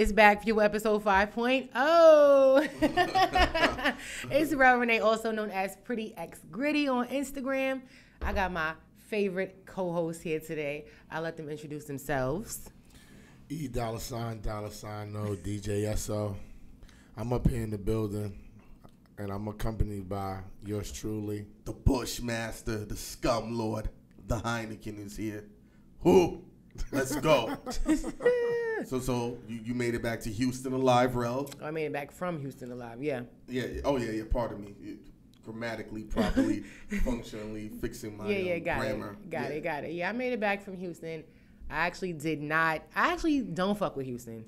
It's BAGFUEL episode 5.0. It's Renee, also known as Pretty X Gritty on Instagram. I got my favorite co-host here today. I'll let them introduce themselves. $, no, DJ SO. I'm up here in the building, and I'm accompanied by yours truly, the Bushmaster, the Scum Lord, the Heineken is here. Who? Let's go. So you made it back to Houston alive, Rel? I made it back from Houston alive, yeah. Yeah. Oh, yeah. Pardon me. Grammatically, properly, functionally fixing my grammar. Got it. Yeah, I made it back from Houston. I actually don't fuck with Houston.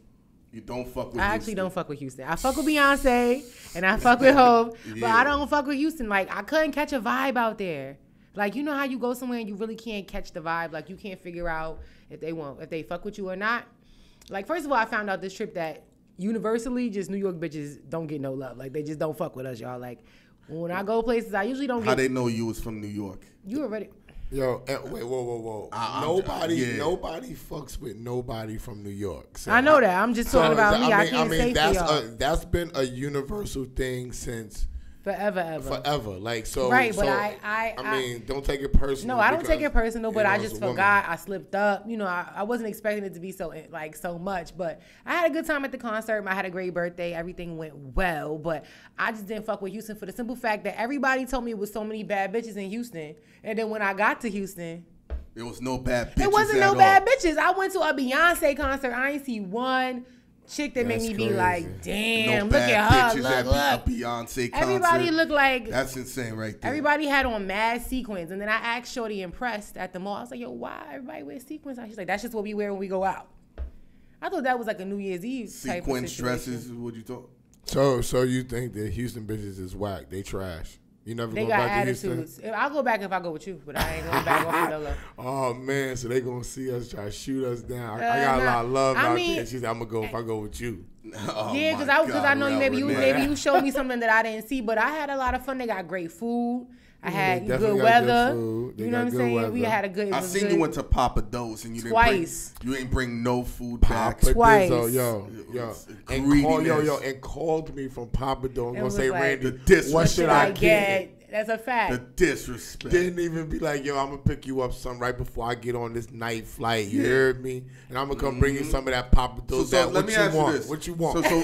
You don't fuck with Houston? I actually don't fuck with Houston. I fuck with Beyonce, and I fuck with Hope, but I don't fuck with Houston. Like, I couldn't catch a vibe out there. Like, you know how you go somewhere and you really can't catch the vibe? Like, you can't figure out if they fuck with you or not. Like, first of all, I found out this trip that universally just New York bitches don't get no love. Like, they just don't fuck with us, y'all. Like, when I go places, I usually don't get... How they know you was from New York? You already... Yo, wait, whoa. Nobody fucks with nobody from New York. So I know that. I'm just talking about me. I can't say for y'all. That's been a universal thing since... Forever. Like, so. Right, but I mean, don't take it personal. No, I don't take it personal, but I just forgot. I slipped up. You know, I wasn't expecting it to be so much, but I had a good time at the concert. I had a great birthday. Everything went well, but I just didn't fuck with Houston for the simple fact that everybody told me it was so many bad bitches in Houston. And then when I got to Houston, there was no bad bitches. It wasn't no bad bitches. I went to a Beyonce concert. I ain't see one chick that made me be like, damn, look at her, look. A Beyonce concert. Everybody looked like... That's insane right there. Everybody had on mad sequins. And then I asked Shorty Impressed at the mall. I was like, yo, why everybody wear sequins? She's like, that's just what we wear when we go out. I thought that was like a New Year's Eve type of situation. Sequin dresses is what you thought? So you think that Houston bitches is whack? They trash. You never go back to Houston? I'll go back if I go with you, but I ain't going back off the low. Oh, man, so they going to see us try to shoot us down. I got a lot of love out there. She's like, I'm going to go if I go with you. Oh, yeah, because I know maybe you showed me something that I didn't see, but I had a lot of fun. They got great food. I had good weather. You know what I'm saying? We had a good. I seen you went to Papa Do's and you twice. You ain't bring no food back. Twice. Yo, and called me from Papa Do's and say, Randy, what should I get? That's a fact. The disrespect. Didn't even be like, yo, I'm going to pick you up some right before I get on this night flight. You heard me? And I'm going to come bring you some of that Papa Do's. So let me ask you this. What you want? So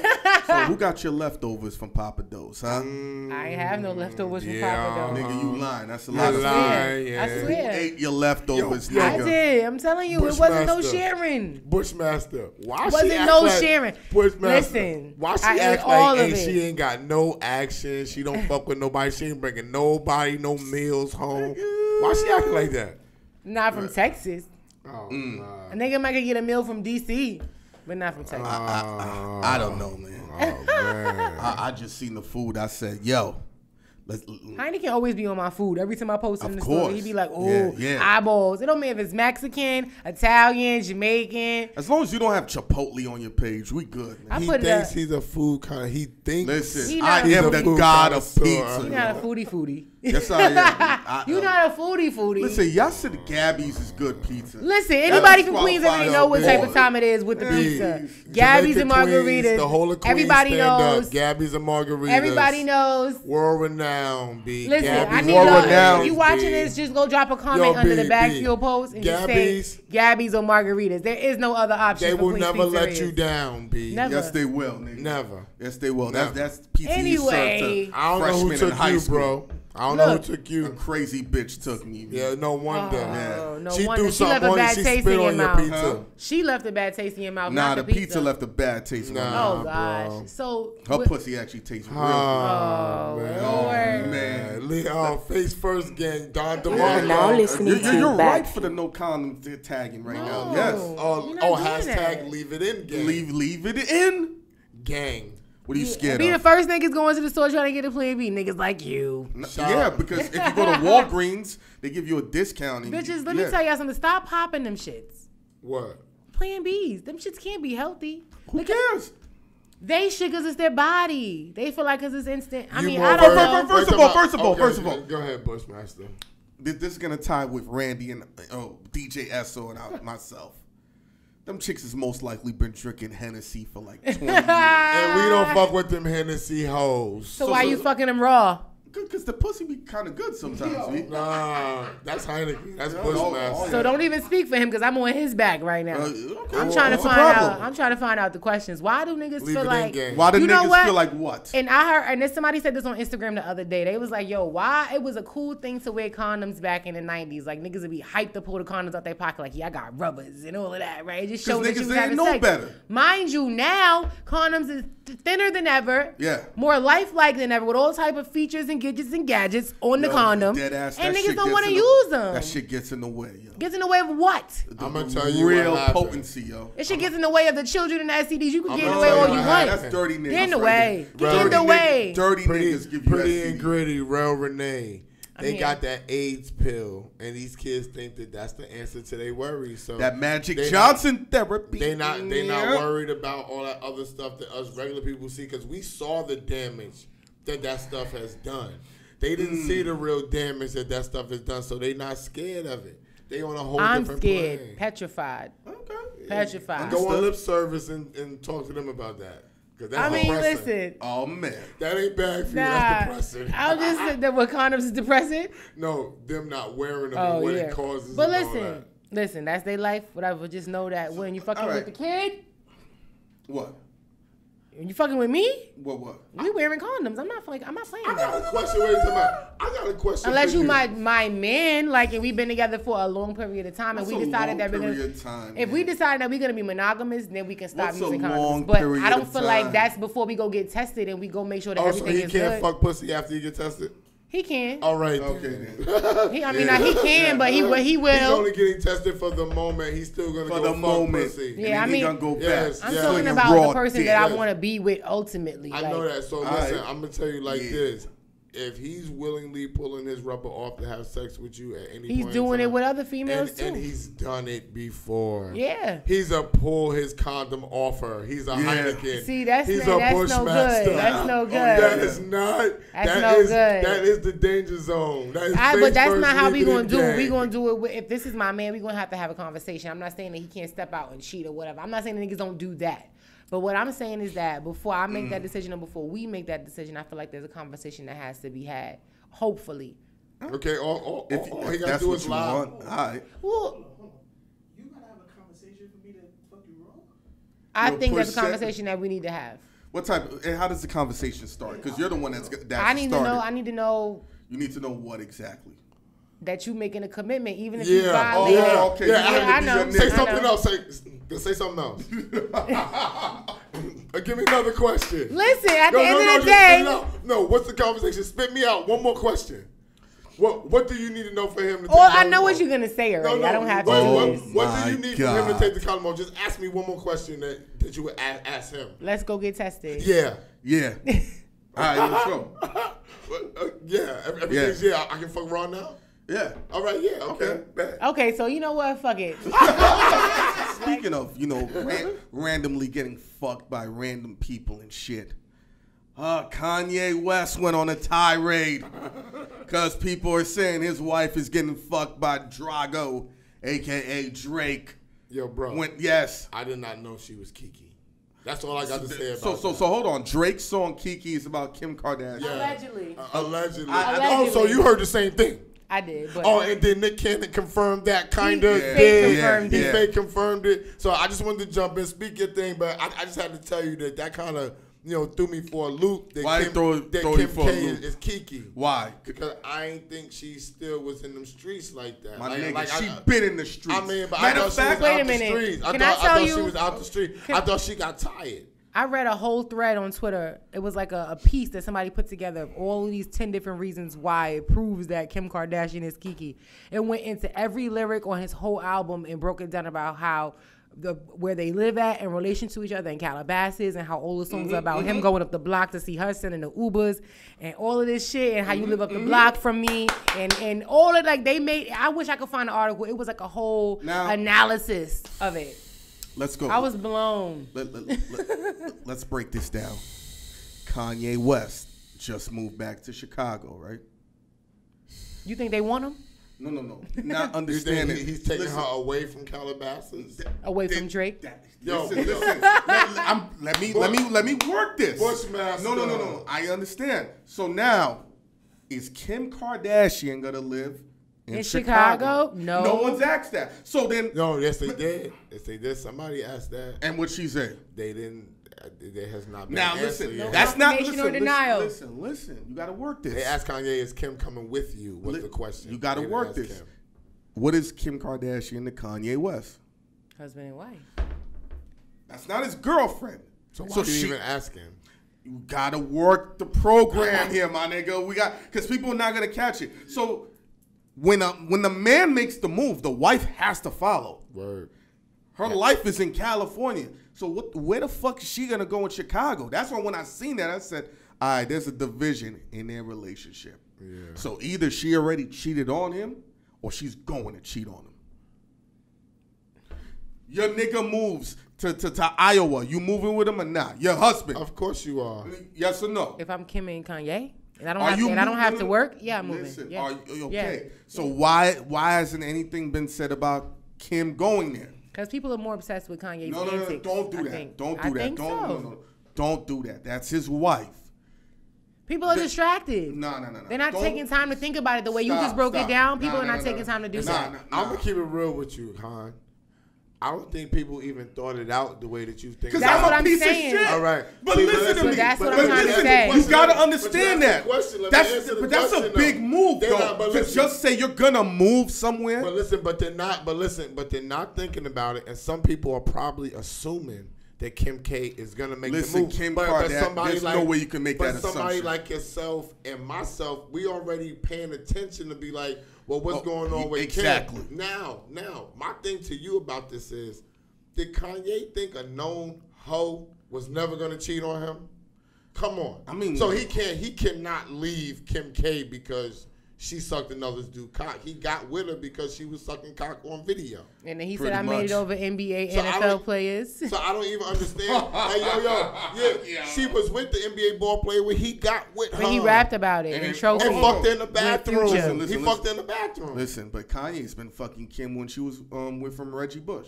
who got your leftovers from Papa Do's, huh? I ain't have no leftovers from Papa Do's. Nigga, you lying. That's a lot of food. I swear. Who ate your leftovers, nigga? I did. I'm telling you, it wasn't no sharing. Bushmaster. Why wasn't she act no like sharing. Bushmaster. Listen. Why she act like she ain't got no action? She don't fuck with nobody. She ain't bringing nobody no meals home. Why she acting like that? Not from Texas. Oh, a nigga might get a meal from DC, but not from Texas. I don't know, man. Oh, man. I just seen the food. I said, yo. Heine can always be on my food. Every time I post in the story, he be like, oh, yeah. eyeballs. It don't matter if it's Mexican, Italian, Jamaican. As long as you don't have Chipotle on your page, we good, man. He thinks he's a food kind of, he thinks. Listen, I am the god of pizza. You're not a foodie. Yes, I am. You're not a foodie. Listen, y'all said Gabby's is good pizza. Listen, anybody from Queens already know what type of time it is with the pizza. Gabby's and margaritas. The whole of Queens everybody knows. Gabby's and margaritas. Everybody knows. World renowned, B. Listen, Gabby's I need y'all. If you watching this, just go drop a comment under the BAGFUEL post and just say Gabby's or margaritas. There is no other option. They will never let you down, B. Never. Yes, they will, nigga. Never. Yes, they will. That's pizza anyway, served to I don't know who took you, bro. I don't know who took you. A crazy bitch took me. Yeah, no wonder. No she wonder. threw something on you. She spit on your pizza. She left a bad taste in your mouth. Nah, the pizza left a bad taste in my mouth. Oh, gosh. Bro. So her pussy actually tastes real good. Oh, Lord. Man. Face first gang. Don DeMarco. Now listening to You're right for the no condom tagging right now. Yes. Hashtag leave it in gang. Leave it in gang. What are you scared be of? the first niggas going to the store trying to get a Plan B. Niggas like you. Yeah, because if you go to Walgreens, they give you a discount. Bitches, let me tell y'all something. Stop popping them shits. What? Plan Bs. Them shits can't be healthy. Who cares? They should because it's their body. They feel like because it's instant. I mean, I don't know. First of all. Go ahead, Bushmaster. This is going to tie with Randy and DJ SO and myself. Them chicks has most likely been drinking Hennessy for like 20 years. And we don't fuck with them Hennessy hoes. So why you fucking them raw? Because the pussy be kind of good sometimes. Nah, that's Heineken. That's Bushmaster. So don't even speak for him because I'm on his back right now. Okay. I'm trying to find out. I'm trying to find out the questions. Why do niggas feel like? Why do you know niggas what? feel like what? And I heard, and then somebody said this on Instagram the other day. They was like, "Yo, why it was a cool thing to wear condoms back in the '90s? Like niggas would be hyped to pull the condoms out their pocket, like, yeah, I got rubbers and all of that, right? It just showed that you was having sex. Better. Mind you, now condoms is thinner than ever. Yeah. More lifelike than ever with all type of features and gadgets on the condom. Ass, and niggas don't want to use them. That shit gets in the way, yo. Gets in the way of what? I'm gonna tell you real what potency, yo. It shit gets in the way of the children and the STDs. You can get in the way all you want. That's dirty niggas. Get in the way. Get in the way. Dirty niggas give you Pretty STD. and gritty, real Renee. They got that AIDS pill, and these kids think that that's the answer to their worries. So that Magic Johnson therapy. They not worried about all that other stuff that us regular people see because we saw the damage that stuff has done. They didn't see the real damage that stuff has done, so they not scared of it. They on a whole different plane. I'm scared, petrified. Okay, petrified. Go on lip service and talk to them about that. I mean, listen. Oh man, that ain't bad for you. That's depressing. I'll just say that what condoms is depressing. No, them not wearing them and what it causes. But listen, that's their life. Whatever. Just know that when you fucking with the kid. What? When you fucking with me? What? We wearing condoms. I'm not playing. I got a question. Wait a minute. I got a question. Unless you my man, like, and we've been together for a long period of time, and we decided that we're gonna. If we decide that we're gonna be monogamous, then we can stop using condoms. But I don't feel like that's before we go get tested and we go make sure that everything is good. So he can't fuck pussy after you get tested. He can. All right. Okay. He can, but he will. He's only getting tested for the moment. He's still gonna go fuck pussy. Yeah, I mean, gonna go back. I'm talking about the person that I want to be with ultimately. I know that. So listen, I'm gonna tell you like this. If he's willingly pulling his rubber off to have sex with you at any point, he's doing it with other females too. And he's done it before. Yeah. He's a pull his condom offer. He's a Heineken. See, that's no good. That's no good. That is not. That is the danger zone. That is but that's not how we gonna do it. We gonna do it. If this is my man, we gonna have to have a conversation. I'm not saying that he can't step out and cheat or whatever. I'm not saying that niggas don't do that. But what I'm saying is that before I make that decision or before we make that decision, I feel like there's a conversation that has to be had. Hopefully. Okay. All he got to do is lie. All right. Well, you gotta have a conversation for me to fuck you wrong? I think that's a conversation that we need to have. What type? And how does the conversation start? Because you're the one that's I need to know. I need to know. You need to know what exactly. That you making a commitment, even if you violate it. Okay. I know. Say something else. Say something else. Give me another question. Listen, at the end of the day. No, what's the conversation? Spit me out. One more question. What do you need to know for him to take I know what you're going to say already. I don't have to do this. What do you need for him to take the condom off? Just ask me one more question that you would ask him. Let's go get tested. Yeah. All right, let's go. Everything's I can fuck raw now? Yeah. All right, okay. Okay, so you know what? Fuck it. Speaking of, randomly getting fucked by random people and shit. Kanye West went on a tirade because people are saying his wife is getting fucked by Drago, a.k.a. Drake. Yo, bro. Yes. I did not know she was Kiki. That's all I got to say about So hold on. Drake's song Kiki is about Kim Kardashian. Yeah. Allegedly. So you heard the same thing. I did. But and then Nick Cannon confirmed that kind of did. He fake confirmed it. So I just wanted to jump in, speak your thing, but I just had to tell you that kind of threw me for a loop. That Why throw you for a loop? Is Kiki. Why? Because I ain't think she still was in them streets like that. My nigga, she been in the streets. I mean, but I thought she was out the streets. I thought she was out the street. I thought she got tired. I read a whole thread on Twitter. It was like a piece that somebody put together of all of these 10 different reasons why it proves that Kim Kardashian is Kiki. It went into every lyric on his whole album and broke it down about how where they live at in relation to each other in Calabasas, and how all the songs are about him going up the block to see her sending the Ubers and all of this shit, and how you live up the block from me, and all of they made. I wish I could find an article. It was like a whole analysis of it. Let's go. I was blown. Let's break this down. Kanye West just moved back to Chicago, right? You think they want him? No. Not You understanding. think he's taking her away from Calabasas? Away from Drake. Listen. Let me work this. Bushmaster. No. I understand. So now, is Kim Kardashian gonna live in Chicago? No. No one's asked that. So then, No, yes they did. Yes they did. Somebody asked that. and what she say? They didn't. There has not been. Now an answer listen, yet. that's not confirmation or denial. Listen. You gotta work this. They asked Kanye, "Is Kim coming with you?" Was the question. You gotta They didn't work ask this. Kim. What is Kim Kardashian to Kanye West? Husband and wife. That's not his girlfriend. So why did you even ask him? You gotta work the program here, my nigga. Because people are not gonna catch it. So when the man makes the move, the wife has to follow. Word. Her life is in California. So where the fuck is she gonna go in Chicago? That's why when I seen that, I said, all right, there's a division in their relationship. Yeah. So either she already cheated on him or she's going to cheat on him. Your nigga moves to Iowa. You moving with him or not? Your husband. Of course you are. Yes or no? If I'm Kim and Kanye, and I don't Are have you to, and I don't have moving? to work, yeah, I'm moving. Listen, Yeah. are you okay? Yeah. So why hasn't anything been said about Kim going there? Because people are more obsessed with Kanye's No, antics. don't do I that. think. Don't I do that. think so. No. Don't do that. That's his wife. People are distracted. No. They're not Don't- taking time to think about it the way you Stop, just broke stop. it down. People Nah, are not nah, taking nah. time to do Nah, that. nah. I'm gonna keep it real with you, Khan. I don't think people even thought it out the way that you think. Because That's I'm what a I'm piece saying. of shit. All right. But See, listen to me. But that's what But I'm trying to listen, say. You gotta But understand you that. asked the question. Let me answer the That's a question, big though. move, They're though. not- but To listen. just say you're gonna move somewhere. But listen, but they're not. But they're not thinking about it. And some people are probably assuming that Kim K is gonna make Listen, the move. Kim but Kardashian, somebody there's like, no way you can make but that somebody assumption. like yourself and myself, we already paying attention to be like, well, what's going on with exactly. Kim? Now, my thing to you about this is, did Kanye think a known hoe was never gonna cheat on him? Come on. I mean, so he cannot leave Kim K because she sucked another dude's cock. He got with her because she was sucking cock on video. And then he Pretty said, I made much. it over NBA, So I NFL don't- players. So I don't even understand. Like, yeah, she was with the NBA ball player when he got with her. But he rapped about it And and it- trophy. and fucked her in the bathroom. Future. Listen, He fucked her in the bathroom. Listen, but Kanye's been fucking Kim when she was with from Reggie Bush.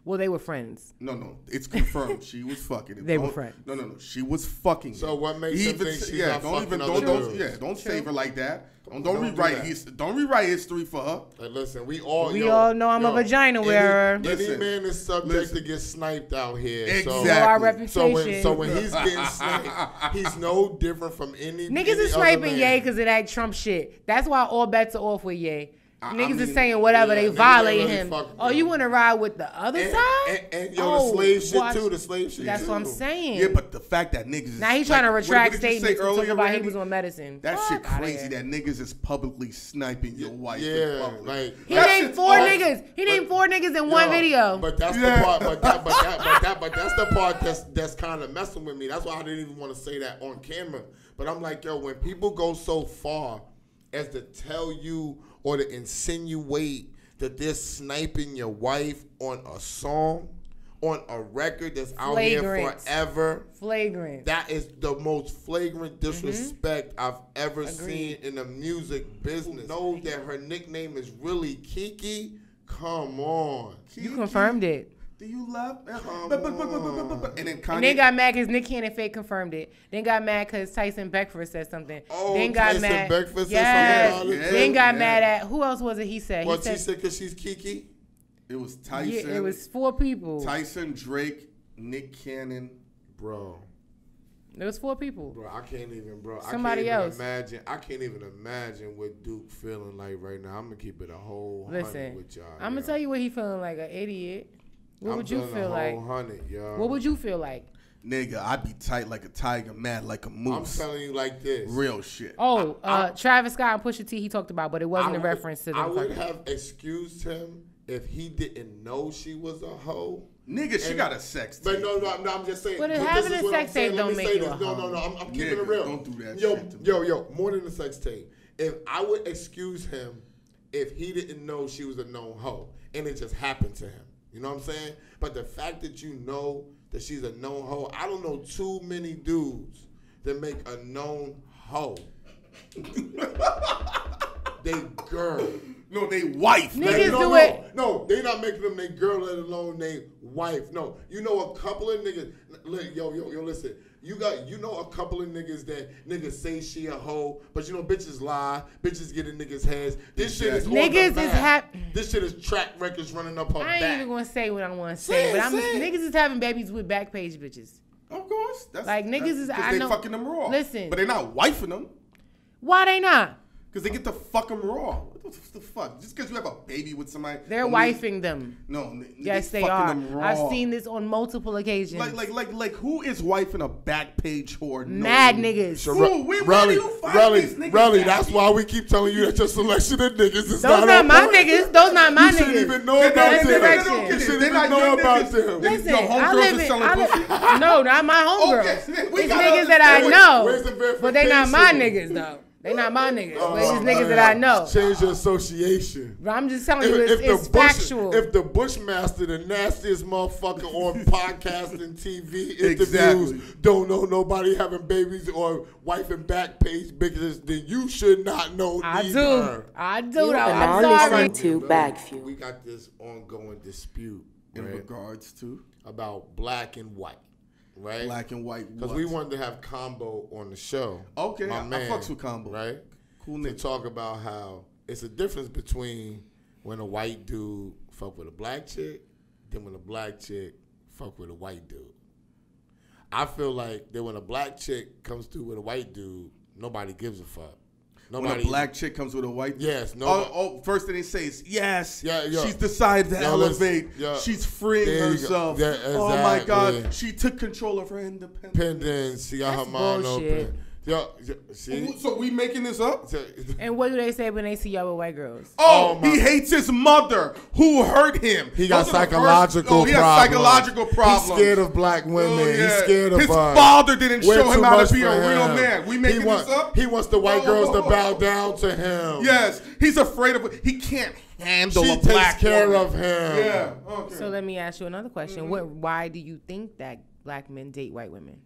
Well, they were friends. No, it's confirmed. She was fucking him. They were Don't- friends. No, she was fucking him. So what makes He him even think s- she's yeah, not don't fucking even other don't dudes? yeah, don't save her like that. Don't do rewrite that. don't rewrite history for her. Like, listen, we all know I'm a vagina wearer. Any Listen, man is subject listen. to get sniped out here. Exactly. So our So reputation. So when he's getting sniped, he's no different from any Niggas any is other sniping man. Ye because of that Trump shit. That's why all bets are off with Ye. Niggas is mean, saying whatever, yeah, they niggas violate ain't really him. fucking Oh, with you him. want to ride with the other side? And the slave shit too. The slave shit. That's too. what I'm saying. Yeah, but the fact that niggas is Now he's trying to like, retract what did you say statements and talk earlier, about he Randy? was on medicine. That Fuck shit outta crazy here. that niggas is publicly sniping your wife. in Yeah, public. like He That named shit's four all- niggas. He named four niggas in one Yo, video. But that's Yeah. the part. But that's the part that's kind of messing with me. That's why I didn't even want to say that on camera. But I'm like, yo, when people go so far as to tell you or to insinuate that they're sniping your wife on a song, on a record that's out here Flagrant. forever. Flagrant. That is the most flagrant disrespect I've ever seen in the music business. Know that her nickname is really KEKE? Come on. You confirmed it. Do you love? And then And Kanye. then got mad because Nick Cannon fake confirmed it. Then got mad because Tyson Beckford said something. Oh, then got Tyson mad. Beckford said yes. something about it? Then got Yeah. mad at who else was it? He said. What he she said because she's KEKE? It was Tyson. Yeah, it was four people. Tyson, Drake, Nick Cannon. Bro, It was four people. I can't even, bro. Somebody else. I can't even imagine what Duke feeling like right now. I'm gonna keep it a whole hundred Listen, with y'all. I'm gonna tell you what he feeling like, an idiot. What would you feel like? What would you feel like? Nigga, I'd be tight like a tiger, mad like a I'm moose. telling you like this. Real shit. Oh, Travis Scott and Pusha T he talked about, but it wasn't a reference to them. I would fucking- have excused him if he didn't know she was a hoe. Nigga, she And- got a sex But tape. no, I'm just saying. But this having is a what sex I'm saying. tape Let me don't make say you this. a No, hoe. I'm keeping Nigga, it real. don't do that yo, shit to me. Yo, more than a sex tape. If I would excuse him if he didn't know she was a known hoe and it just happened to him. You know what I'm saying? But the fact that you know that she's a known hoe, I don't know too many dudes that make a known hoe they girl. No, they wife. Niggas no, do no, it. No, they not making them they girl, let alone they wife. No, you know a couple of niggas. Yo, listen. You know a couple of niggas that niggas say she a hoe, but you know bitches lie, bitches get in niggas' heads. This shit is niggas is This shit is track records running up her back. I ain't even gonna say what I want to say, but niggas is having babies with back page bitches. Of course. Like niggas is I they know. fucking them raw. Listen, but they're not wifing them. Why they not? Because they get to fuck them raw. What the fuck? Just because you have a baby with somebody. They're wifing them. No. Yes, they are. I've seen this on multiple occasions. Like who is wifing a back page whore? Mad niggas. Where do you find these niggas? Really, that's why we keep telling you that your selection of niggas is Those not my niggas. Those not my niggas. You shouldn't even know about them. You shouldn't even know about them. Listen, your homegirls is selling pussy? No, not my homegirls. It's niggas that I know. But they not my niggas, though. They not my niggas. But it's just niggas that I know. Change your association. But I'm just telling you, it's factual. If the Bushmaster, the nastiest motherfucker on podcast and TV interviews, don't know nobody having babies or wife and back page bitches, then you should not know neither. I do though. I'm sorry. To BAGFUEL. We got this ongoing dispute in regards to about black and white. Right? Black and white. Because we wanted to have Combo on the show. Okay, I fucks with Combo. Right? Cool to nigga. talk about how it's a difference between when a white dude fuck with a black chick than when a black chick fuck with a white dude. I feel like that when a black chick comes through with a white dude, nobody gives a fuck. When a black chick comes with a white dude? Yes. No. First thing they say is, yes, yo, she's decided to elevate. She's freeing herself. Yeah, exactly. Oh, my God. She took control of her independence. She got her mind open. See? So we making this up? And what do they say when they see y'all with white girls? Oh, he hates his mother who hurt him. He got psychological problems. He's scared of black women. He's scared of his father didn't show him how to be a real man. We making this up? He wants the white girls to bow down to him. Yes, he's afraid of. He can't handle a black woman. She takes care of him. Yeah. Okay. So let me ask you another question. Why do you think that black men date white women?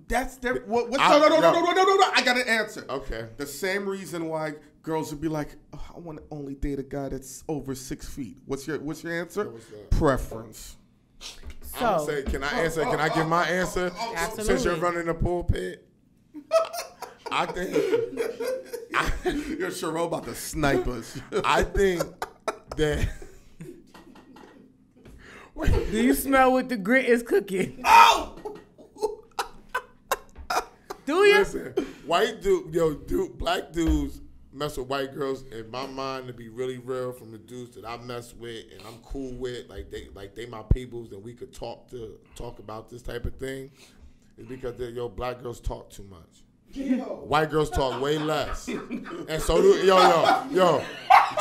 That's no. I got an answer. Okay. The same reason why girls would be like, oh, I want to only date a guy that's over 6 feet. What's your answer? Preference. So I'm say, can I answer? Can I give my answer? Absolutely. Since you're running the pulpit, I think you're sure about the snipers. I think that. Do you smell what the grit is cooking? Oh. Do you? Listen, black dudes mess with white girls. In my mind, to be really real, from the dudes that I mess with and I'm cool with, like they my peoples, and we could talk about this type of thing, is because black girls talk too much. White girls talk way less, and so do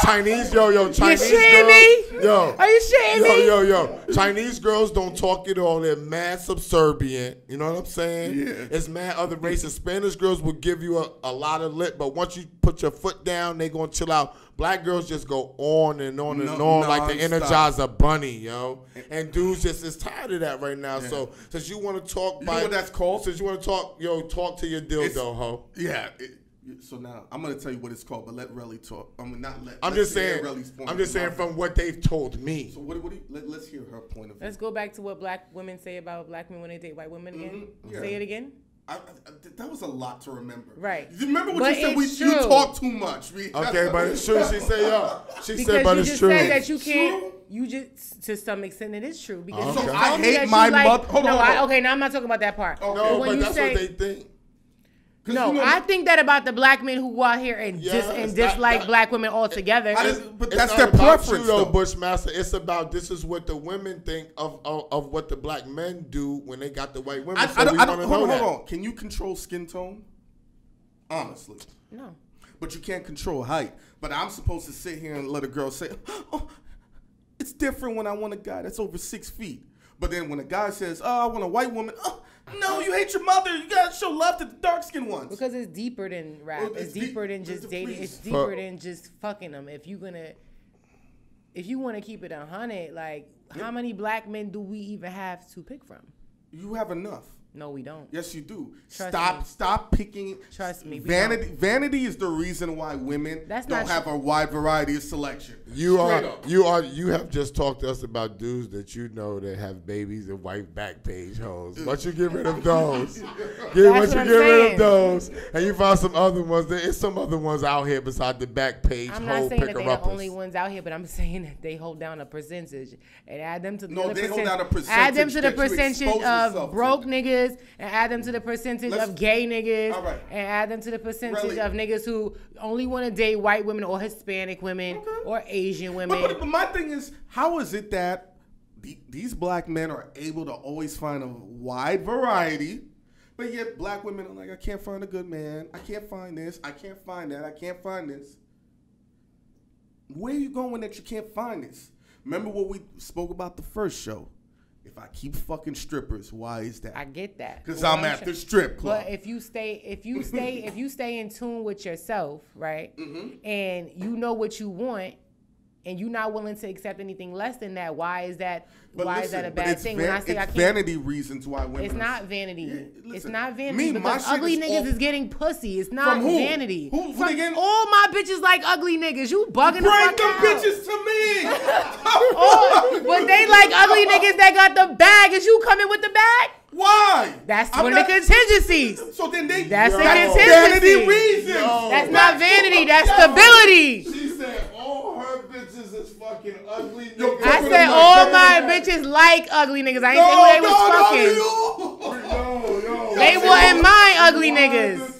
Chinese Chinese girls. Are you shitting me? Chinese girls don't talk at all. They're mad subservient. You know what I'm saying? Yeah. It's mad other races. Spanish girls will give you a lot of lip, but once you put your foot down, they gonna chill out. Black girls just go on and on and on like the Energizer Bunny, yo. And dudes just is tired of that right now. Yeah. So since you want to talk, you know what that's called? Since you want to talk, talk to your dildo, ho. Yeah. So now I'm gonna tell you what it's called, but let Relly talk. I'm just saying from what they've told me. So let's hear her point of view. Let's go back to what black women say about black men when they date white women again. Yeah. Say it again. That was a lot to remember. Right. You remember what you said? You talk too much. Okay, but it's true. She said, She said, but it's true. Because you just said that you can't. You just, to some extent, it is true. Because so I hate my mother. Hold on. Okay, now I'm not talking about that part. Okay. No, but that's what they think. No, I think that about the black men who go out here and dislike black women altogether. But that's their preference, though, Bushmaster. It's about this is what the women think of what the black men do when they got the white women. Hold on. Can you control skin tone? Honestly, no. But you can't control height. But I'm supposed to sit here and let a girl say, "Oh, it's different when I want a guy that's over 6 feet." But then when a guy says, "Oh, I want a white woman," no, you hate your mother. You gotta show love to the dark skinned ones. Because it's deeper than rap. Well, it's deeper than just dating. It's deeper than just fucking them. If you want to keep it 100, like how many black men do we even have to pick from? You have enough. No, we don't. Yes, you do. Trust me. Stop picking. Trust me. Vanity is the reason why women don't have a wide variety of selection. You have just talked to us about dudes that you know that have babies and white back page hoes. Once you get rid of those, once you get rid of those, and you find some other ones, there is some other ones out here beside the back page. I'm not saying that they're the only ones out here, but I'm saying that they hold down a percentage and add them to the hold down a percentage. Add them to the percentage of broke niggas, and add them to the percentage of gay niggas, and add them to the percentage of niggas who only want to date white women or Hispanic women or Asian women. But my thing is, how is it that these black men are able to always find a wide variety, but yet black women are like, I can't find a good man. I can't find this. I can't find that. I can't find this. Where are you going that you can't find this? Remember what we spoke about the first show? If I keep fucking strippers, why is that? I get that. Because I'm at the strip club. But if you stay in tune with yourself, right, and you know what you want, and you're not willing to accept anything less than that, why is that? Is that a bad thing? When I say I can't, vanity reasons why women. It's not vanity. Yeah, it's not vanity. Because ugly niggas is getting pussy. It's not vanity. Who From all my bitches like ugly niggas. You bugging the fuck out. Bring them bitches to me. But they like ugly niggas that got the bag. Is you coming with the bag? Why? That's one of the contingencies. So then that's a contingency. Vanity reasons. That's not vanity. That's stability. She said all her bitches is fucking ugly. I said all my bitches like ugly niggas. I ain't say who they was fucking. They wasn't my ugly niggas.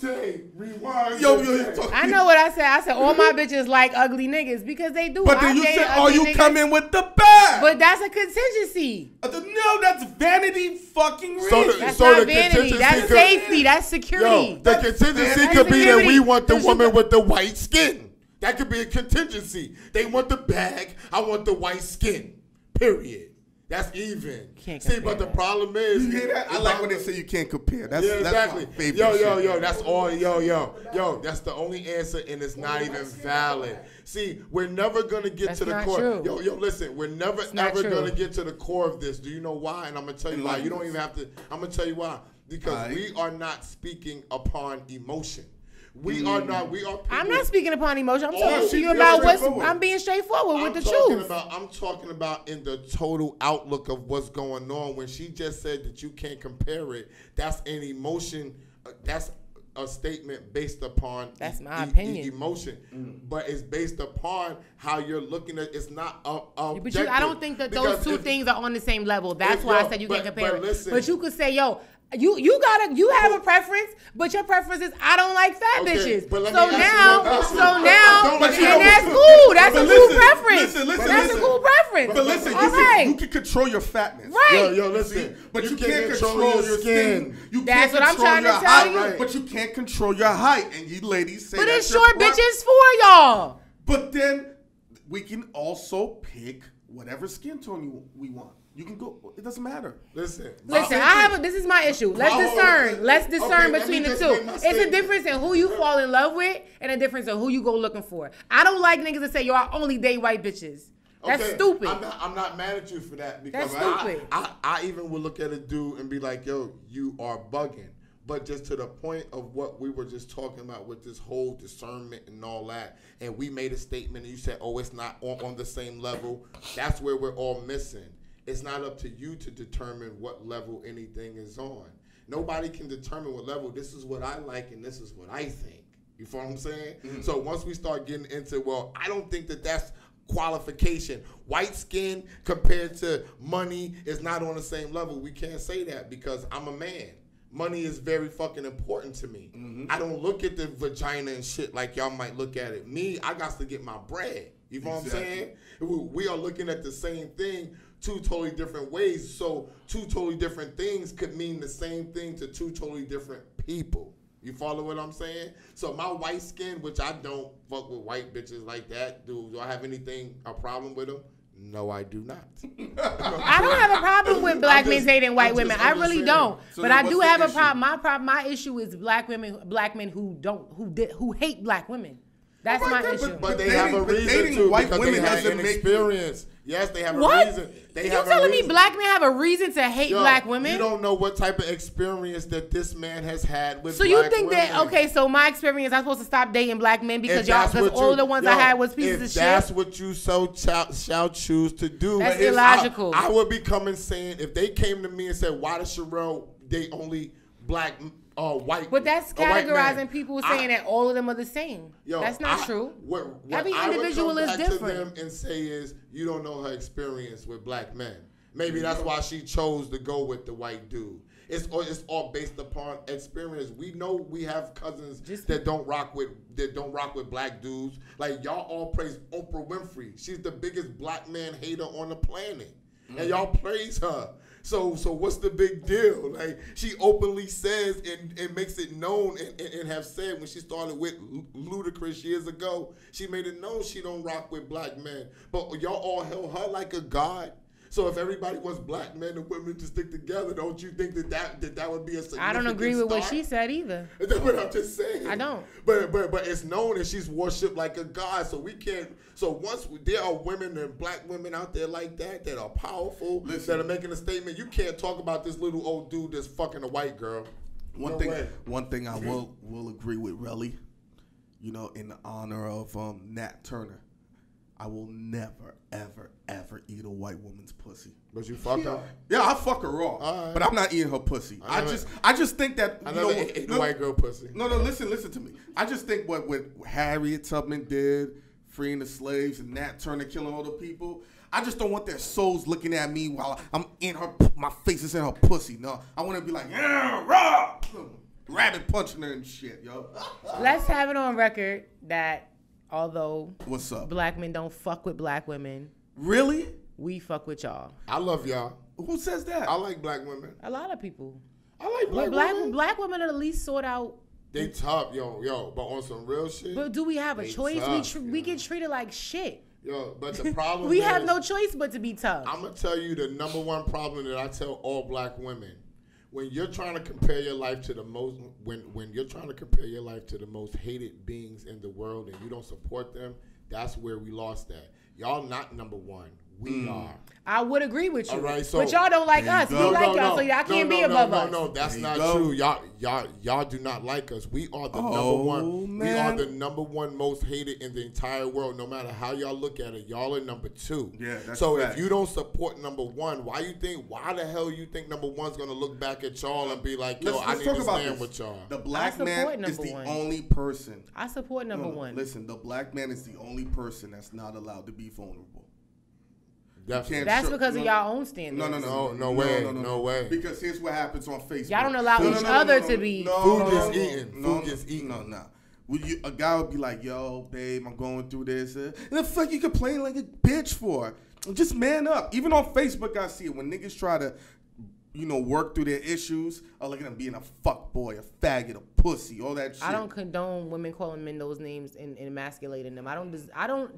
I know what I said. I said all my bitches like ugly niggas because they do. But then you said, "Oh, you come in with the bag." But that's a contingency. No, that's vanity fucking reason. That's not vanity. That's safety. That's security. Yo, the contingency could be that we want the woman with the white skin. That could be a contingency. They want the bag. I want the white skin. Period. That's even. See, but the problem is, you hear that? I like when they say you can't compare. That's exactly. That's my favorite yo. That's all. Yo. That's the only answer, and it's not even valid. See, we're never gonna get to the core. True. Yo, listen. We're never ever gonna get to the core of this. Do you know why? And I'm gonna tell you why. You don't even have to. I'm gonna tell you why. Because we are not speaking upon emotion. We are not. I'm not speaking upon emotion. I'm talking to you about I'm being straightforward with the truth. I'm talking about in the total outlook of what's going on. When she just said that you can't compare it, that's an emotion. That's a statement based upon my opinion. Emotion, but it's based upon how you're looking at. It's not objective. But I don't think that those two things are on the same level. That's why I said you can't compare it. But you could say, yo. You have a preference, but your preference is I don't like fat bitches. So now, and that's cool. That's a cool preference. That's a cool preference. But listen, you can control your fatness. Right. Yo, listen. But you can't control your skin. That's what I'm trying to tell you. But you can't control your height, and you ladies say. But it's short bitches for y'all. But then we can also pick whatever skin tone we want. You can go. It doesn't matter. Listen. This is my issue. Let's discern between the two. It's a difference in who you fall in love with and a difference in who you go looking for. I don't like niggas that say, yo, I only date white bitches. That's stupid. I'm not mad at you for that because that's stupid. I even would look at a dude and be like, yo, you are bugging. But just to the point of what we were just talking about with this whole discernment and all that, and we made a statement and you said, oh, it's not on the same level. That's where we're all missing. It's not up to you to determine what level anything is on. Nobody can determine what level. This is what I like and this is what I think. You feel what I'm saying? Mm-hmm. So once we start getting into, well, I don't think that that's qualification. White skin compared to money is not on the same level. We can't say that because I'm a man. Money is very fucking important to me. Mm-hmm. I don't look at the vagina and shit like y'all might look at it. Me, I got to get my bread. You know what I'm saying? We are looking at the same thing two totally different ways. So two totally different things could mean the same thing to two totally different people. You follow what I'm saying? So my white skin, which I don't fuck with white bitches like that. Do I have a problem with them? No, I do not. I don't have a problem with black men dating white women. I really don't. So but I do have a problem. My issue is black men who hate black women. That's my issue. But they have a reason to white because women they have an experience. Yes, they have What? a reason. You telling me black men have a reason to hate black women? You don't know what type of experience that this man has had with so black you think women. that, okay, so my experience, I'm supposed to stop dating black men because all of the ones I had was pieces of shit? That's what you shall choose to do. That's illogical. I would be coming saying, if they came to me and said, why does Sherelle date only black white? But that's categorizing people saying that all of them are the same. That's not true. What Every individual is different. To them and say is, you don't know her experience with black men. Maybe that's why she chose to go with the white dude. It's all based upon experience. We know we have cousins that don't rock with black dudes. Like y'all all praise Oprah Winfrey. She's the biggest black man hater on the planet, and y'all praise her. So what's the big deal? Like she openly says and makes it known and have said when she started with Ludacris years ago, she made it known she don't rock with black men. But y'all all held her like a god. So if everybody wants black men and women to stick together, don't you think that would be a significant I don't agree with start? what she said either. That's what I'm just saying. I don't. But it's known that she's worshipped like a god. So we can't. So once there are women and black women out there like that are powerful, that are making a statement, you can't talk about this little old dude that's fucking a white girl. One thing I will agree with Relly, in the honor of Nat Turner. I will never, ever, ever eat a white woman's pussy. But you fuck her? Yeah, I fuck her raw. Right. But I'm not eating her pussy. I just think that I never ate a white girl pussy. No, listen to me. I just think what Harriet Tubman did, freeing the slaves, and Nat Turner killing all the people. I just don't want their souls looking at me while I'm in her. My face is in her pussy. No, I want to be like, yeah, raw, rabbit punching her and shit, yo. Let's have it on record that. Although what's up? Black men don't fuck with black women. Really? We fuck with y'all. I love y'all. Who says that? I like black women. A lot of people. I like black women. Black women are the least sought out. They tough, yo, but on some real shit. But do we have a choice? Tough, we get treated like shit. Yo, but the problem we have no choice but to be tough. I'm gonna tell you the number one problem that I tell all black women. When you're trying to compare your life to the most, when you're trying to compare your life to the most hated beings in the world, and you don't support them, that's where we lost that. Y'all not number one. We are. I would agree with you. All right, so but y'all don't like us. We like y'all, so y'all can't be above us. No, that's not true. Y'all do not like us. We are the number one. Man. We are the number one most hated in the entire world. No matter how y'all look at it, y'all are number two. Yeah, that's so fact. if you don't support number one, why the hell you think number one's gonna look back at y'all and be like, yo, I need to stand with y'all? The black man is the only person. I support number one. Listen, the black man is the only person that's not allowed to be vulnerable. That's because of y'all own standards. No way. Because here's what happens on Facebook. Y'all don't allow each other to be. Food gets eaten. No. A guy would be like, yo, babe, I'm going through this. And the fuck you complaining like a bitch for? Just man up. Even on Facebook, I see it. When niggas try to, work through their issues, I look at them being a fuck boy, a faggot, a pussy, all that shit. I don't condone women calling men those names and emasculating them. I don't.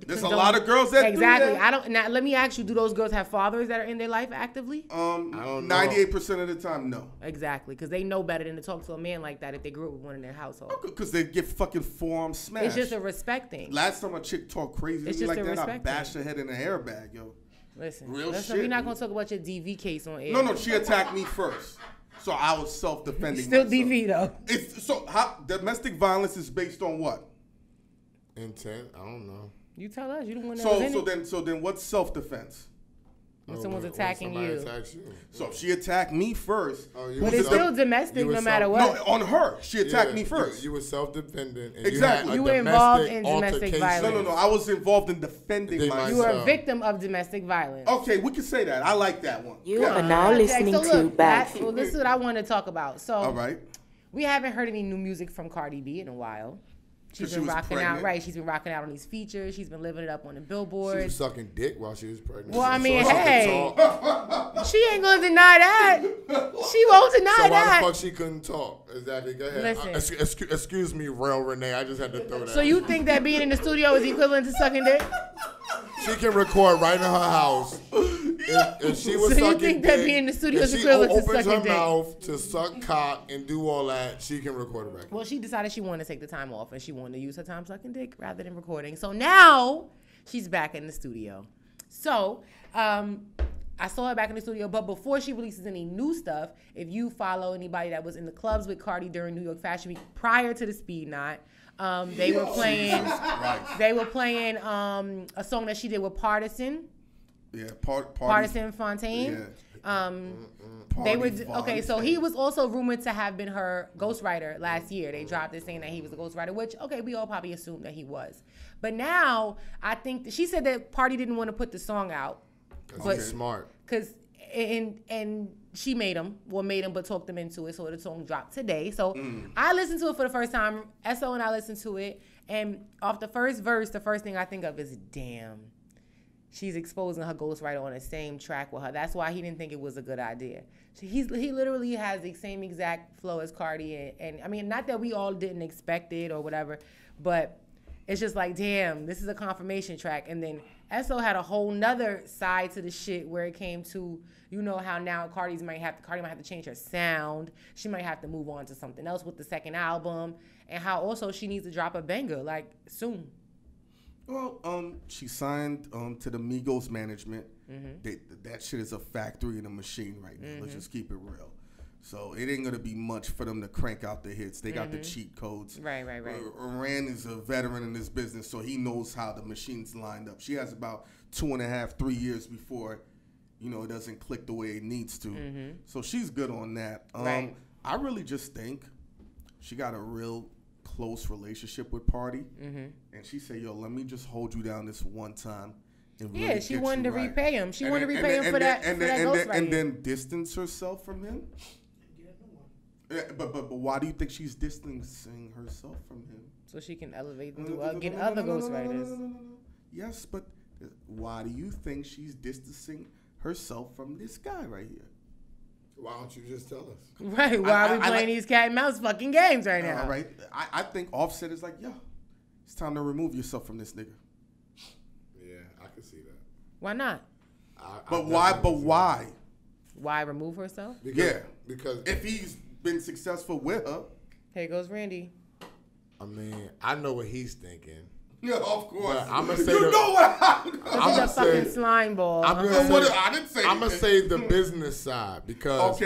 There's a lot of girls that do that. I don't. Now, let me ask you: do those girls have fathers that are in their life actively? I don't know. 98% of the time, no. Exactly, because they know better than to talk to a man like that if they grew up with one in their household. Because they get fucking forearms smashed. It's just a respect thing. Last time a chick talked crazy to me like that, I bashed her head in a airbag, yo. Listen, real shit. We're not gonna talk about your DV case on air. No, she attacked me first, so I was self-defending. Still myself. DV though. Domestic violence is based on what? Intent. I don't know. You tell us. You don't want to. So then, what's self-defense? When someone's attacking you. So if she attacked me first. But it's still domestic no matter what. No, on her. She attacked me first. You were self-defendant. Exactly. You were involved in domestic violence. No. I was involved in defending myself. You were a victim of domestic violence. Okay, we can say that. I like that one. You are now listening to BAGFUEL. Well, this is what I want to talk about. So, all right. We haven't heard any new music from Cardi B in a while. She's been rocking out, right? She's been rocking out on these features. She's been living it up on the billboard. She was sucking dick while she was pregnant. Well, I mean, hey, she ain't gonna deny that. She won't deny that. So why the fuck she couldn't talk? Exactly. Go ahead. Listen. Excuse me, real Renee. I just had to throw that. So you think that being in the studio is equivalent to sucking dick? She can record right in her house. If she was so sucking you think dick, that being in the studio is equivalent to sucking dick? If she opens her mouth to suck cock and do all that, she can record it back. Well, she decided she wanted to take the time off and she wanted to use her time sucking dick rather than recording. So now she's back in the studio. So, I saw her back in the studio, but before she releases any new stuff, if you follow anybody that was in the clubs with Cardi during New York Fashion Week prior to the Speed Knot, they were playing a song that she did with Partisan. Yeah, Partisan Fontaine. Yeah. They were okay. So he was also rumored to have been her ghostwriter last year. They dropped it saying that he was a ghostwriter, which we all probably assumed that he was. But now I think that she said that Party didn't want to put the song out. Because he's smart. Because and she made him, but talked him into it. So the song dropped today. So I listened to it for the first time. SO and I listened to it, and off the first verse, the first thing I think of is, damn, she's exposing her ghostwriter on the same track with her. That's why he didn't think it was a good idea. He literally has the same exact flow as Cardi, and I mean, not that we all didn't expect it or whatever, but it's just like, damn, this is a confirmation track. And then SO had a whole nother side to the shit where it came to, you know how now Cardi might have to change her sound. She might have to move on to something else with the second album, and how also she needs to drop a banger like soon. Well, she signed to the Migos management. That shit is a factory and a machine right now. Let's just keep it real. So it ain't gonna be much for them to crank out the hits. They got the cheat codes. Right. Rand is a veteran in this business, so he knows how the machine's lined up. She has about 2.5, 3 years before, it doesn't click the way it needs to. So she's good on that. I really just think she got a real close relationship with Party, and she said, "Yo, let me just hold you down this one time." And really she wanted to repay him. She wanted to repay him for that ghostwriting. And then distance herself from him. But why do you think she's distancing herself from him? So she can elevate and get other ghostwriters. No. Yes, but why do you think she's distancing herself from this guy right here? Why don't you just tell us? Right, why are we playing these cat and mouse fucking games right now? Right. I think Offset is like, yo, it's time to remove yourself from this nigga. Yeah, I can see that. Why not? But why? Why remove herself? Because if he's been successful with her. Here goes Randy. I mean, I know what he's thinking. Yeah, of course. But I'm gonna say I'm a fucking slime ball. I didn't say. I'm gonna say the business side because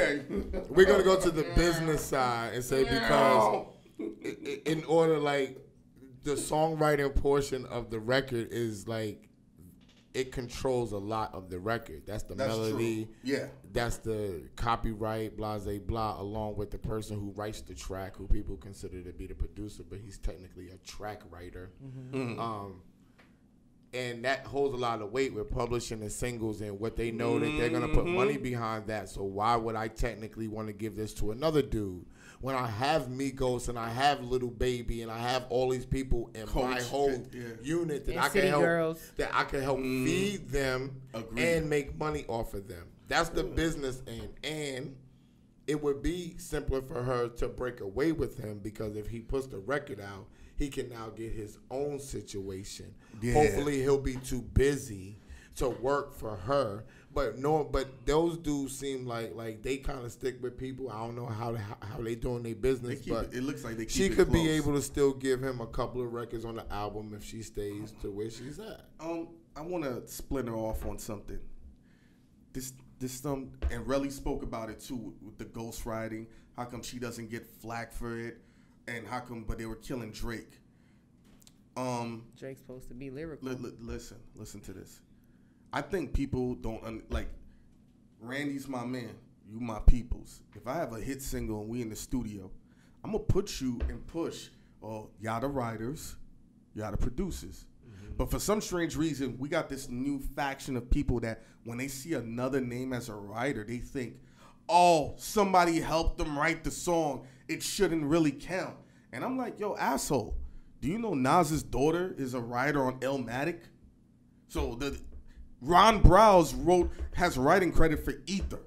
we're gonna go to the business side and say because in order, like, the songwriting portion of the record is like it controls a lot of the record. That's the melody. True. Yeah. That's the copyright, blah, blah, blah, along with the person who writes the track, who people consider to be the producer, but he's technically a track writer. And that holds a lot of weight with publishing the singles and what they know that they're going to put money behind that. So why would I technically want to give this to another dude when I have Migos and I have Little Baby and I have all these people in my whole unit that I can help feed them and make money off of them. That's the business end. And it would be simpler for her to break away with him because if he puts the record out, he can now get his own situation. Yeah. Hopefully he'll be too busy to work for her. But those dudes seem like they kind of stick with people. I don't know how they doing their business, but it looks like they keep she it could close. be able to still give him a couple of records on the album if she stays to where she's at. I want to splinter off on something. This and Relly spoke about it too with the ghostwriting. How come she doesn't get flack for it? And how come? But they were killing Drake. Drake's supposed to be lyrical. Listen to this. I think people don't like. Randy's my man. You my peoples. If I have a hit single and we in the studio, I'm gonna put you and push. Y'all the writers, y'all the producers. But for some strange reason, we got this new faction of people that when they see another name as a writer, they think, oh, somebody helped them write the song. It shouldn't really count. And I'm like, yo, asshole, do you know Nas's daughter is a writer on Illmatic? So Ron Browse has writing credit for Ether.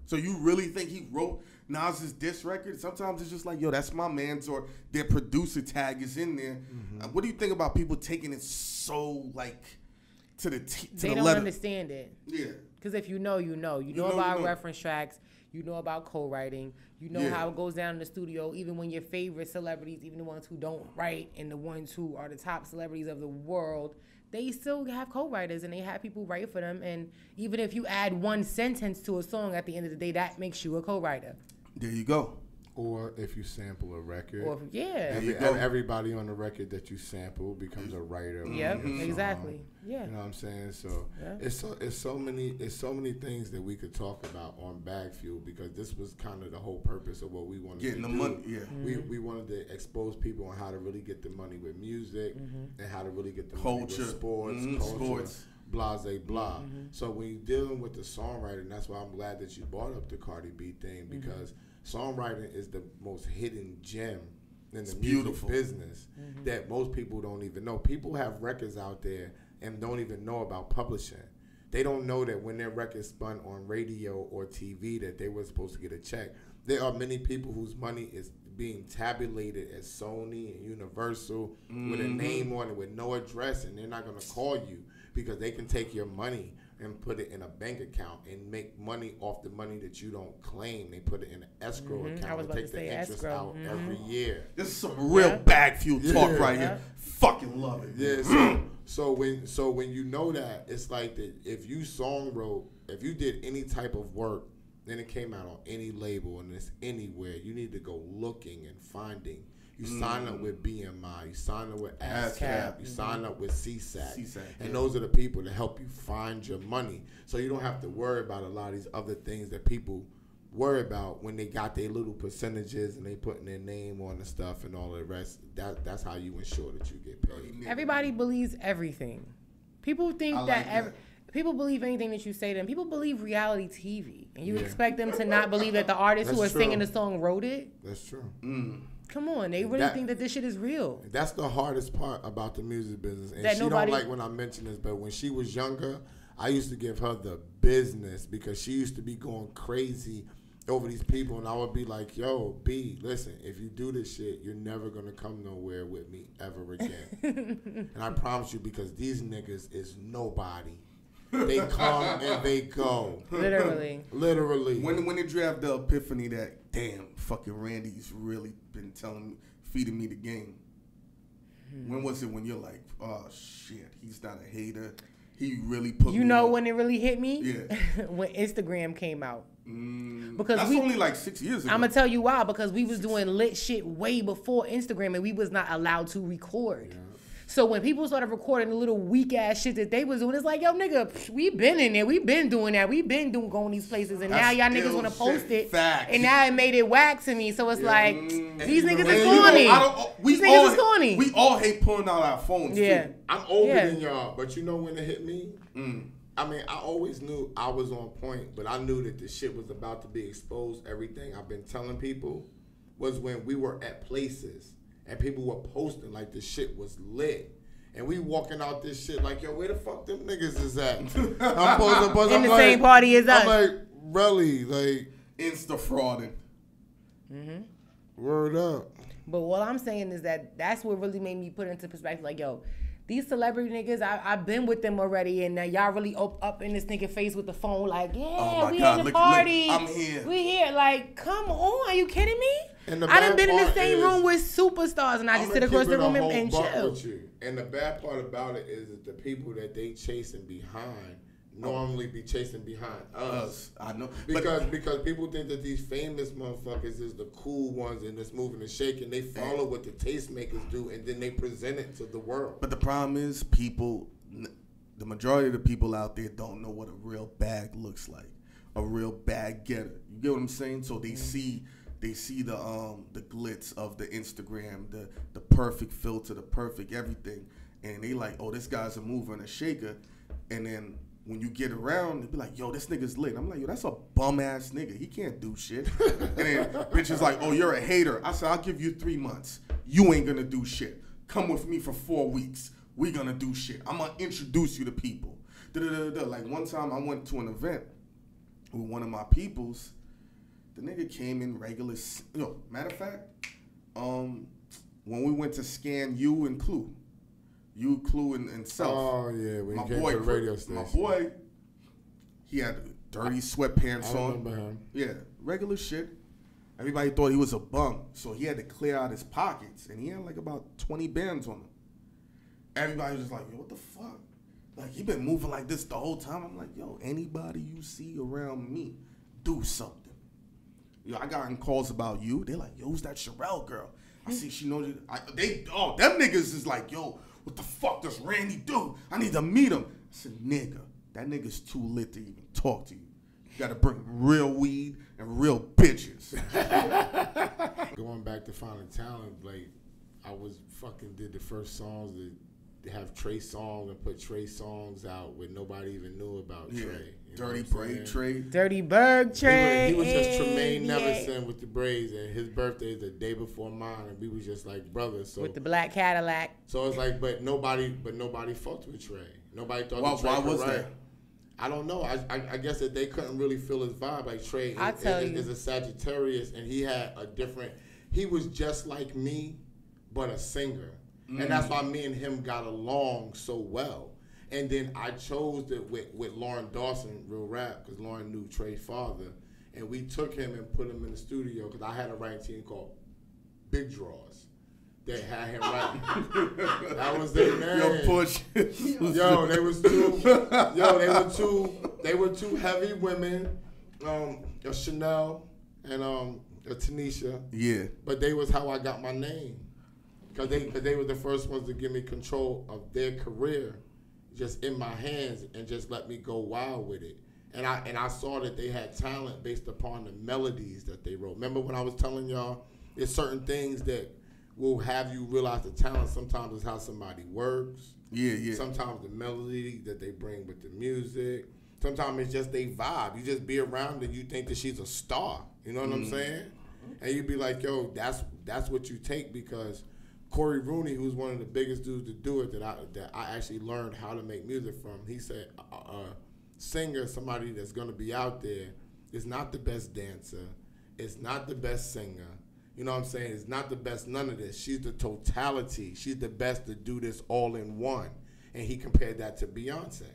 So you really think he wrote Nas's diss record? Sometimes it's just like, yo, that's my man's, or their producer tag is in there. What do you think about people taking it so like to the letter? They don't understand it. Yeah. Because if you know, you know. You know about reference tracks. You know about co-writing. You know how it goes down in the studio. Even when your favorite celebrities, even the ones who don't write and the ones who are the top celebrities of the world, they still have co-writers and they have people write for them. And even if you add one sentence to a song at the end of the day, that makes you a co-writer. There you go. Or if you sample a record. Or Everybody on the record that you sample becomes a writer. Yep, exactly. Yeah. You know what I'm saying? So it's so many things that we could talk about on BAGFUEL, because this was kind of the whole purpose of what we wanted to do. Getting the money, We wanted to expose people on how to really get the money with music and how to really get the money with sports, culture, blase blah. So when you're dealing with the songwriting, that's why I'm glad that you brought up the Cardi B thing, because songwriting is the most hidden gem in the music business that most people don't even know. People have records out there and don't even know about publishing. They don't know that when their record's spun on radio or TV that they were supposed to get a check. There are many people whose money is being tabulated at Sony and Universal with a name on it with no address, and they're not going to call you because they can take your money and put it in a bank account and make money off the money that you don't claim. They put it in an escrow account and take the interest out every year. This is some real BAGFUEL talk right here. Fucking love it. Yeah. So when you know that, it's like that. If you if you did any type of work, then it came out on any label and it's anywhere, you need to go looking and finding. You sign up with BMI, you sign up with ASCAP, you sign up with CSAC. And those are the people that help you find your money. So you don't have to worry about a lot of these other things that people worry about when they got their little percentages and they putting their name on the stuff and all the rest. That's how you ensure that you get paid. Everybody believes everything. People think people believe anything that you say to them. People believe reality TV. And you expect them to not believe that the artist who are singing the song wrote it? That's true. Come on, they really think that this shit is real. That's the hardest part about the music business. And she don't like when I mention this, but when she was younger, I used to give her the business because she used to be going crazy over these people, and I would be like, yo, B, listen, if you do this shit, you're never going to come nowhere with me ever again. And I promise you, because these niggas is nobody. They come and they go. Literally. When did you have the epiphany that, damn, fucking Randy's really been feeding me the game? When was it when you're like, oh shit, he's not a hater. He really put me on. When it really hit me? Yeah. When Instagram came out. Because that's only like 6 years ago. I'm gonna tell you why. Because we was doing lit shit way before Instagram, and we was not allowed to record. Yeah. So when people started recording the little weak ass shit that they was doing, it's like, yo, nigga, we been in there, we been doing that, we been going these places, and now y'all niggas want to post it, and now it made it whack to me. So it's like, these niggas is corny. These niggas is corny. We all hate pulling out our phones. Yeah, too. I'm older than y'all, but you know when it hit me. I mean, I always knew I was on point, but I knew that the shit was about to be exposed. Everything I've been telling people was when we were at places and people were posting like the shit was lit. And we walking out this shit like, yo, where the fuck them niggas is at? I'm posting. In the same party as us. I'm like, really? Like, insta-frauding. Word up. But what I'm saying is that's what really made me put into perspective. Like, yo, these celebrity niggas, I've been with them already, and now y'all really up in this nigga face with the phone, like, yeah, we at the party. I'm here. We here. Like, come on, are you kidding me? I done been in the same room with superstars, and I just sit across the room and chill. And the bad part about it is that the people that they chasing behind normally be chasing behind us. I know. Because people think that these famous motherfuckers is the cool ones in this moving and shaking. They follow what the tastemakers do, and then they present it to the world. But the problem is the majority of the people out there don't know what a real bag looks like. A real bag getter. You get what I'm saying? So they see the glitz of the Instagram, the perfect filter, the perfect everything, and they like, oh, this guy's a mover and a shaker. And then when you get around, they be like, yo, this nigga's lit. I'm like, yo, that's a bum ass nigga. He can't do shit. And then bitch is like, oh, you're a hater. I said, I'll give you 3 months. You ain't gonna do shit. Come with me for 4 weeks. We gonna do shit. I'm gonna introduce you to people. Like one time I went to an event with one of my peoples. The nigga came in regular. Matter of fact, when we went to scan You and Clue, and Self. Oh yeah, when he came to the radio station. My boy, he had dirty sweatpants on. I remember him. Yeah, regular shit. Everybody thought he was a bum, so he had to clear out his pockets, and he had like about 20 bands on him. Everybody was just like, yo, what the fuck? Like, he been moving like this the whole time. I'm like, yo, anybody you see around me, do something. Yo, I gotten calls about you. They're like, yo, who's that Sherelle girl? I see she knows you. Them niggas is like, yo, what the fuck does Randy do? I need to meet him. I said, nigga, that nigga's too lit to even talk to you. You gotta bring real weed and real bitches. Going back to finding talent, like, I was fucking did the first songs that have Trey songs and put Trey songs out where nobody even knew about Trey. Dirty Braid Trey. Dirty Berg Trey. He was just Tremaine Neverson with the braids, and his birthday is the day before mine, and we was just like brothers. So with the black Cadillac. So it's like, but nobody fucked with Trey. Nobody thought Trey why could was rap. that? I don't know. I guess that they couldn't really feel his vibe. Like Trey is a Sagittarius, and he had a different. He was just like me, but a singer. And that's why me and him got along so well. And then I chose it with Lauren Dawson, Real Rap, because Lauren knew Trey's father. And we took him and put him in the studio because I had a writing team called Big Draws that had him writing. That was their name. Yo, push. Yo, they were two heavy women, a Chanel and a Tanisha. Yeah. But they was how I got my name. Because they were the first ones to give me control of their career just in my hands and just let me go wild with it. And I saw that they had talent based upon the melodies that they wrote. Remember when I was telling y'all, there's certain things that will have you realize the talent sometimes is how somebody works. Yeah. Sometimes the melody that they bring with the music. Sometimes it's just they vibe. You just be around and you think that she's a star. You know what I'm saying? And you be like, yo, that's what you take because Corey Rooney, who's one of the biggest dudes to do it, that I actually learned how to make music from. He said, a singer, somebody that's gonna be out there, is not the best dancer, is not the best singer. You know what I'm saying? It's not the best none of this. She's the totality. She's the best to do this all in one. And he compared that to Beyonce.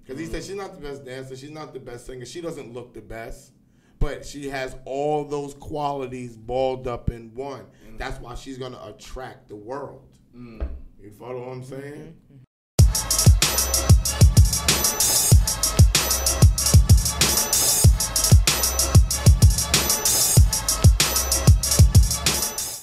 Because he said she's not the best dancer, she's not the best singer, she doesn't look the best, but she has all those qualities balled up in one. That's why she's gonna attract the world. You follow what I'm saying?